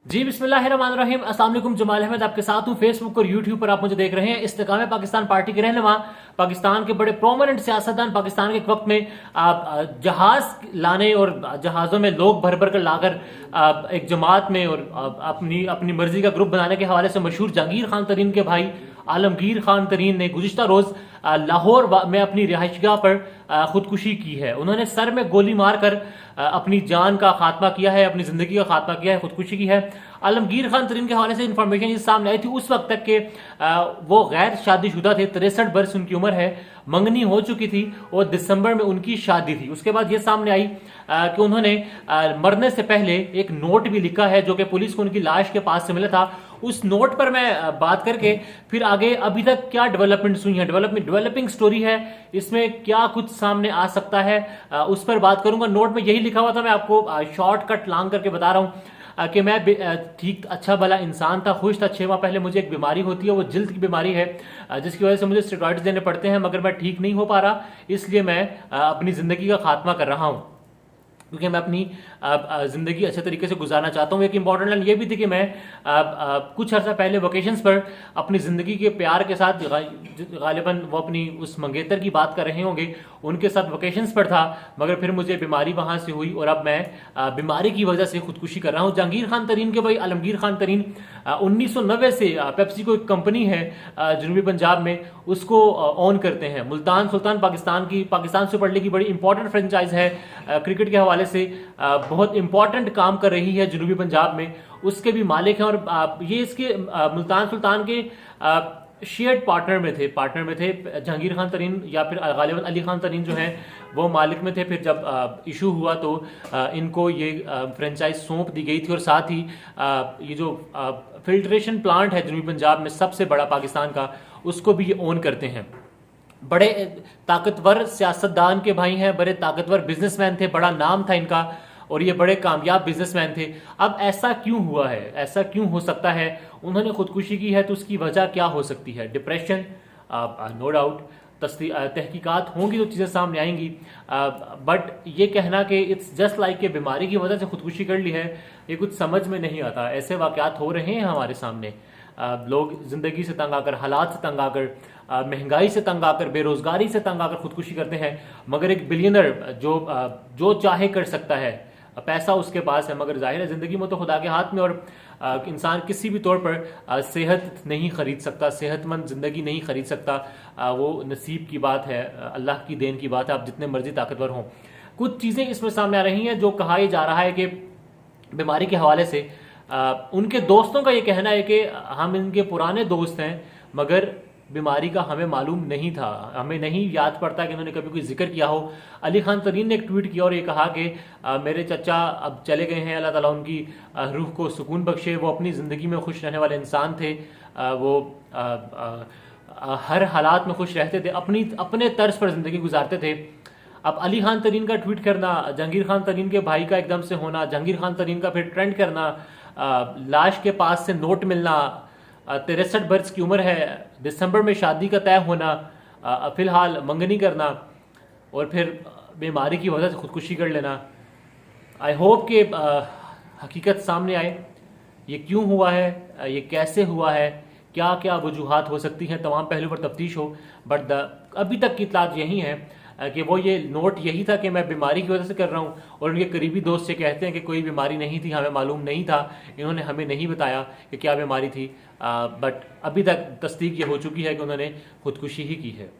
जी बिस्मिल्लाहिर्रहमानिर्रहीम। अस्सलाम वालेकुम। जमाल अहमद आपके साथ हूं फेसबुक और यूट्यूब पर आप मुझे देख रहे हैं। इस्तेकाम पाकिस्तान पार्टी के रहनुमा, पाकिस्तान के बड़े प्रोमिनेंट सियासतदान, पाकिस्तान के एक वक्त में जहाज लाने और जहाज़ों में लोग भर भर कर लाकर एक जमात में और अपनी अपनी मर्जी का ग्रुप बनाने के हवाले से मशहूर जहांगीर खान तरीन के भाई आलमगीर खान तरीन ने गुज़िश्ता रोज़ लाहौर में अपनी रिहाइशगाह पर खुदकुशी की है। उन्होंने सर में गोली मारकर अपनी जान का खात्मा किया है, अपनी जिंदगी का खात्मा किया है, खुदकुशी की है। आलमगीर खान तरीन के हवाले से इंफॉर्मेशन ये सामने आई थी उस वक्त तक के वो गैर शादीशुदा थे, 63 वर्ष उनकी उम्र है, मंगनी हो चुकी थी और दिसंबर में उनकी शादी थी। उसके बाद ये सामने आई कि उन्होंने मरने से पहले एक नोट भी लिखा है जो कि पुलिस को उनकी लाश के पास से मिला था। उस नोट पर मैं बात करके फिर आगे अभी तक क्या डेवलपमेंट्स हुई हैं, डेवलपिंग स्टोरी है, इसमें क्या कुछ सामने आ सकता है, उस पर बात करूंगा। नोट में यही लिखा हुआ था, मैं आपको शॉर्टकट लांग करके बता रहा हूं कि मैं ठीक अच्छा भला इंसान था, खुश था। 6 माह पहले मुझे एक बीमारी होती है, वो जिल्द की बीमारी है, जिसकी वजह से मुझे स्टेरॉइड्स देने पड़ते हैं, मगर मैं ठीक नहीं हो पा रहा, इसलिए मैं अपनी जिंदगी का खात्मा कर रहा हूं क्योंकि मैं अपनी जिंदगी अच्छे तरीके से गुजारना चाहता हूँ। एक इंपॉर्टेंट लाइन ये भी थी कि मैं कुछ अर्सा पहले वेकेशंस पर अपनी जिंदगी के प्यार के साथ, गालिबन वो अपनी उस मंगेतर की बात कर रहे होंगे, उनके साथ वेकेशंस पर था, मगर फिर मुझे बीमारी वहां से हुई और अब मैं बीमारी की वजह से खुदकुशी कर रहा हूँ। जहांगीर खान तरीन के भाई आलमगीर खान तरीन 1990 से पेप्सी को एक कंपनी है जनूबी पंजाब में, उसको ऑन करते हैं। मुल्तान सुल्तान पाकिस्तान सुपर लीग की बड़ी इंपॉर्टेंट फ्रेंचाइज है, क्रिकेट के हवाले से बहुत इंपॉर्टेंट काम कर रही है जनूबी पंजाब में, उसके भी मालिक हैं। और ये इसके मुल्तान सुल्तान के शेयर्ड पार्टनर में थे जहांगीर खान तरीन या फिर गालिबन अली खान तरीन जो हैं वो मालिक में थे। फिर जब इशू हुआ तो इनको ये फ्रेंचाइज सौंप दी गई थी और साथ ही ये जो फिल्ट्रेशन प्लांट है जनूबी पंजाब में सबसे बड़ा पाकिस्तान का, उसको भी ये ओन करते हैं। बड़े ताकतवर सियासतदान के भाई हैं, बड़े ताकतवर बिजनेसमैन थे, बड़ा नाम था इनका और ये बड़े कामयाब बिजनेसमैन थे। अब ऐसा क्यों हुआ है, ऐसा क्यों हो सकता है, उन्होंने खुदकुशी की है तो उसकी वजह क्या हो सकती है? डिप्रेशन, नो डाउट, तहकीकात होंगी तो चीज़ें सामने आएंगी, बट ये कहना कि इट्स जस्ट लाइक के बीमारी की वजह से खुदकुशी कर ली है, ये कुछ समझ में नहीं आता। ऐसे वाकयात हो रहे हैं हमारे सामने, लोग जिंदगी से तंग आकर, हालात से तंग आकर, महंगाई से तंग आकर, बेरोजगारी से तंग आकर खुदकुशी करते हैं। मगर एक बिलियनर जो चाहे कर सकता है, पैसा उसके पास है, मगर जाहिर है जिंदगी में तो खुदा के हाथ में, और इंसान किसी भी तौर पर सेहत नहीं खरीद सकता, सेहतमंद जिंदगी नहीं खरीद सकता। वो नसीब की बात है, अल्लाह की देन की बात है, आप जितने मर्जी ताकतवर हों। कुछ चीज़ें इसमें सामने आ रही हैं जो कहा जा रहा है कि बीमारी के हवाले से उनके दोस्तों का ये कहना है कि हम इनके पुराने दोस्त हैं, मगर बीमारी का हमें मालूम नहीं था, हमें नहीं याद पड़ता कि इन्होंने कभी कोई जिक्र किया हो। अली खान तरीन ने एक ट्वीट किया और ये कहा कि मेरे चचा अब चले गए हैं, अल्लाह ताला उनकी रूह को सुकून बख्शे, वो अपनी ज़िंदगी में खुश रहने वाले इंसान थे, वो हर हालात में खुश रहते थे, अपने तर्ज पर ज़िंदगी गुजारते थे। अब अली खान तरीन का ट्वीट करना, जहांगीर खान तरीन के भाई का एकदम से होना, जहांगीर खान तरीन का फिर ट्रेंड करना, लाश के पास से नोट मिलना, 63 वर्ष की उम्र है, दिसंबर में शादी का तय होना, फिलहाल मंगनी करना और फिर बीमारी की वजह से खुदकुशी कर लेना। आई होप कि हकीकत सामने आए, ये क्यों हुआ है, ये कैसे हुआ है, क्या क्या वजूहात हो सकती हैं, तमाम पहलू पर तफ्तीश हो। बट अभी तक की इत्तलात यही है कि वो ये नोट यही था कि मैं बीमारी की वजह से कर रहा हूँ, और उनके करीबी दोस्त से कहते हैं कि कोई बीमारी नहीं थी, हमें मालूम नहीं था, इन्होंने हमें नहीं बताया कि क्या बीमारी थी। बट अभी तक तस्दीक ये हो चुकी है कि उन्होंने खुदकुशी ही की है।